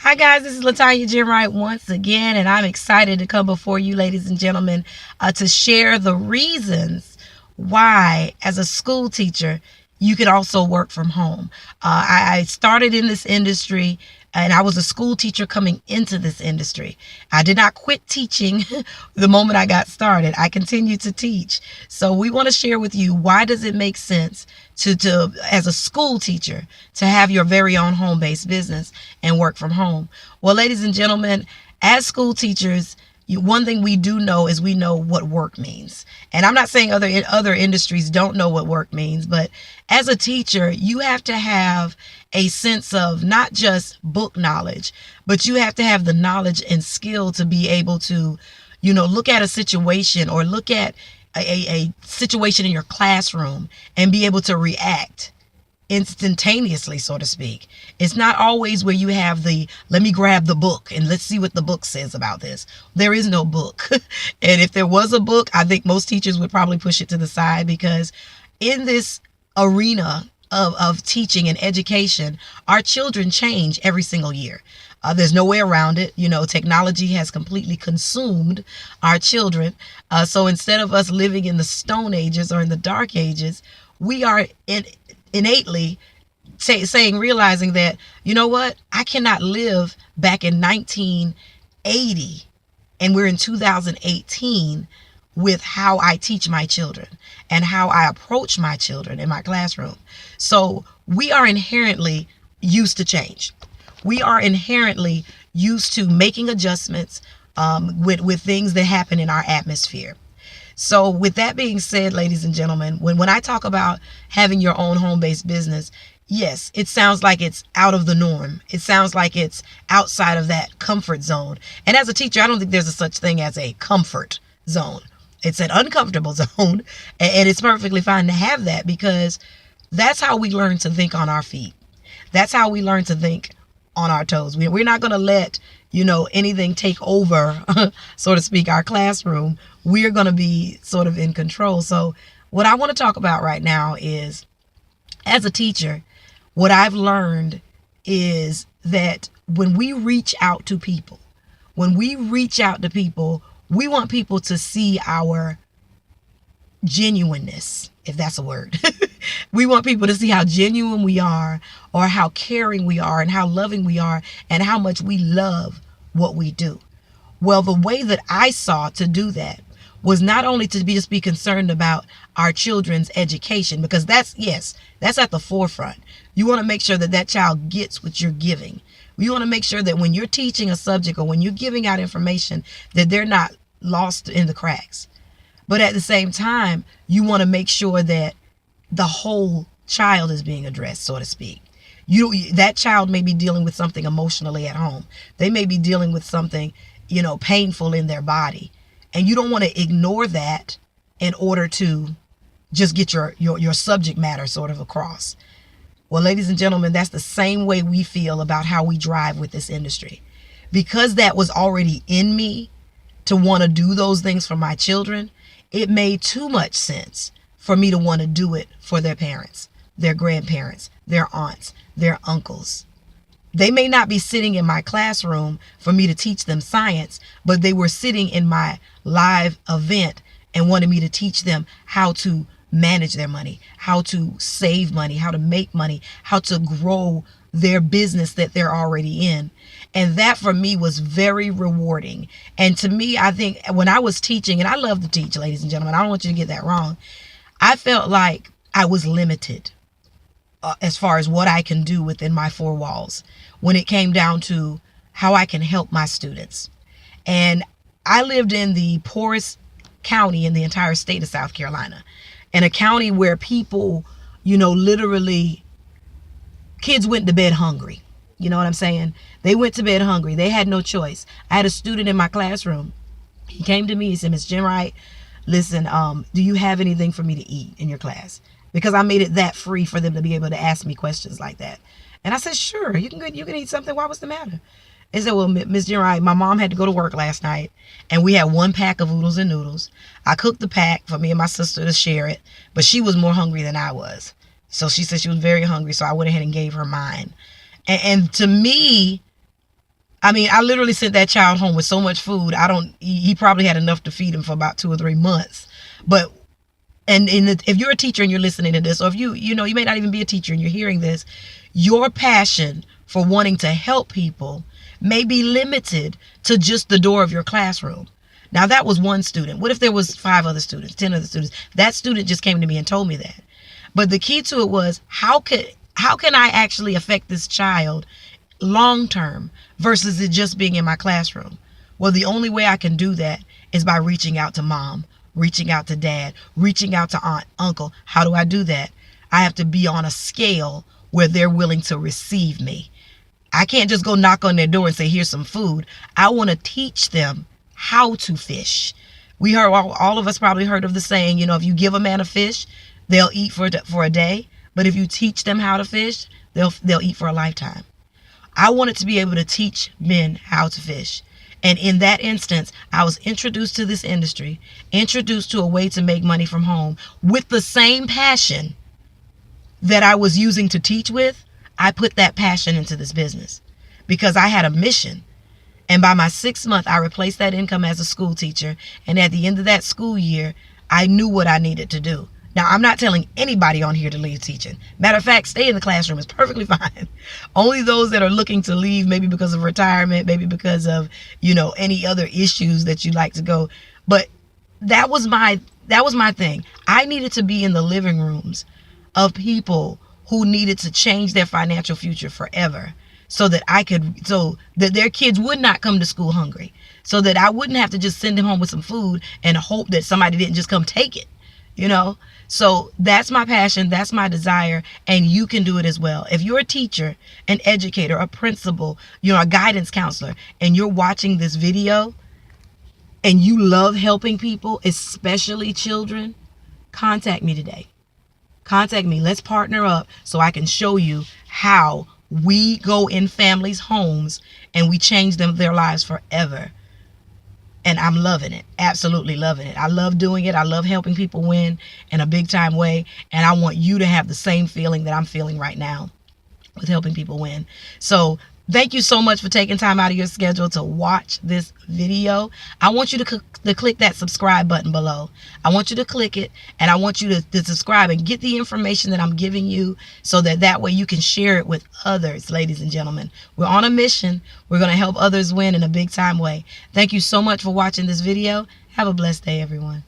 Hi, guys. This is Latanya Jenwright once again, and I'm excited to come before you, ladies and gentlemen, to share the reasons why, as a school teacher, you can also work from home. I started in this industry and I was a school teacher coming into this industry. I did not quit teaching the moment I got started. I continued to teach. So we want to share with you, why does it make sense to as a school teacher to have your very own home-based business and work from home? Well, ladies and gentlemen, as school teachers, one thing we do know is we know what work means. And I'm not saying other industries don't know what work means, but as a teacher, you have to have a sense of not just book knowledge, but you have to have the knowledge and skill to be able to, look at a situation or look at a situation in your classroom and be able to react instantaneously, so to speak. It's not always where you have the, let me grab the book and let's see what the book says about this. There is no book. And if there was a book, I think most teachers would probably push it to the side, because in this arena of teaching and education, our children change every single year. There's no way around it. Technology has completely consumed our children. So instead of us living in the Stone Ages or in the Dark Ages, we are innately realizing that, you know what, I cannot live back in 1980 and we're in 2018 with how I teach my children and how I approach my children in my classroom. So we are inherently used to change. We are inherently used to making adjustments with things that happen in our atmosphere. So with that being said, ladies and gentlemen, when I talk about having your own home-based business, yes, it sounds like it's out of the norm. It sounds like it's outside of that comfort zone. And as a teacher, I don't think there's a such thing as a comfort zone. It's an uncomfortable zone, and it's perfectly fine to have that, because that's how we learn to think on our feet. That's how we learn to think on our toes. We're not going to let, anything take over, so to speak, our classroom. We're going to be sort of in control. So what I want to talk about right now is, as a teacher, what I've learned is that when we reach out to people, we want people to see our genuineness, if that's a word. We want people to see how genuine we are, or how caring we are, and how loving we are, and how much we love what we do. Well, the way that I saw to do that was not only to just be concerned about our children's education, because that's at the forefront. You want to make sure that that child gets what you're giving. You want to make sure that when you're teaching a subject or when you're giving out information, that they're not lost in the cracks. But at the same time, you want to make sure that the whole child is being addressed, so to speak. That child may be dealing with something emotionally at home. They may be dealing with something, painful in their body. And you don't want to ignore that in order to just get your subject matter sort of across. Well, ladies and gentlemen, that's the same way we feel about how we drive with this industry. Because that was already in me to want to do those things for my children, it made too much sense for me to want to do it for their parents, their grandparents, their aunts, their uncles. They may not be sitting in my classroom for me to teach them science, but they were sitting in my live event and wanted me to teach them how to manage their money, how to save money, how to make money, how to grow their business that they're already in. And that for me was very rewarding. And to me, I think when I was teaching, and I love to teach, ladies and gentlemen, I don't want you to get that wrong. I felt like I was limited as far as what I can do within my four walls when it came down to how I can help my students. And I lived in the poorest county in the entire state of South Carolina, in a county where people, literally, kids went to bed hungry. You know what I'm saying? They went to bed hungry. They had no choice. I had a student in my classroom. He came to me. He said, "Miss Jenwright, listen, do you have anything for me to eat in your class?" Because I made it that free for them to be able to ask me questions like that. And I said, "Sure, you can eat something. Why was the matter?" He said, "Well, Miss Jenwright, my mom had to go to work last night, and we had one pack of oodles and noodles. I cooked the pack for me and my sister to share it, but she was more hungry than I was. So she said she was very hungry, so I went ahead and gave her mine." And to me, I mean, I literally sent that child home with so much food. He probably had enough to feed him for about 2 or 3 months. But, if you're a teacher and you're listening to this, or if you may not even be a teacher and you're hearing this, your passion for wanting to help people may be limited to just the door of your classroom. Now, that was one student. What if there was 5 other students, 10 other students? That student just came to me and told me that. But the key to it was, how can I actually affect this child long term versus it just being in my classroom? Well, the only way I can do that is by reaching out to mom, reaching out to dad, reaching out to aunt, uncle. How do I do that? I have to be on a scale where they're willing to receive me. I can't just go knock on their door and say, here's some food. I want to teach them how to fish. We heard, all of us probably heard of the saying, if you give a man a fish, they'll eat for a day. But if you teach them how to fish, they'll eat for a lifetime. I wanted to be able to teach men how to fish. And in that instance, I was introduced to this industry, introduced to a way to make money from home with the same passion that I was using to teach with. I put that passion into this business because I had a mission. And by my 6th month, I replaced that income as a school teacher. And at the end of that school year, I knew what I needed to do. Now, I'm not telling anybody on here to leave teaching. Matter of fact, stay in the classroom is perfectly fine. Only those that are looking to leave, maybe because of retirement, maybe because of, any other issues that you'd like to go. But that was my thing. I needed to be in the living rooms of people who needed to change their financial future forever, so that their kids would not come to school hungry, so that I wouldn't have to just send them home with some food and hope that somebody didn't just come take it. So that's my passion. That's my desire. And you can do it as well. If you're a teacher, an educator, a principal, a guidance counselor, and you're watching this video and you love helping people, especially children, contact me today. Contact me. Let's partner up so I can show you how we go in families' homes and we change their lives forever. And I'm loving it. Absolutely loving it. I love doing it. I love helping people win in a big time way. And I want you to have the same feeling that I'm feeling right now with helping people win. So thank you so much for taking time out of your schedule to watch this video. I want you to click that subscribe button below. I want you to click it, and I want you to subscribe and get the information that I'm giving you so that way you can share it with others, ladies and gentlemen. We're on a mission. We're going to help others win in a big time way. Thank you so much for watching this video. Have a blessed day, everyone.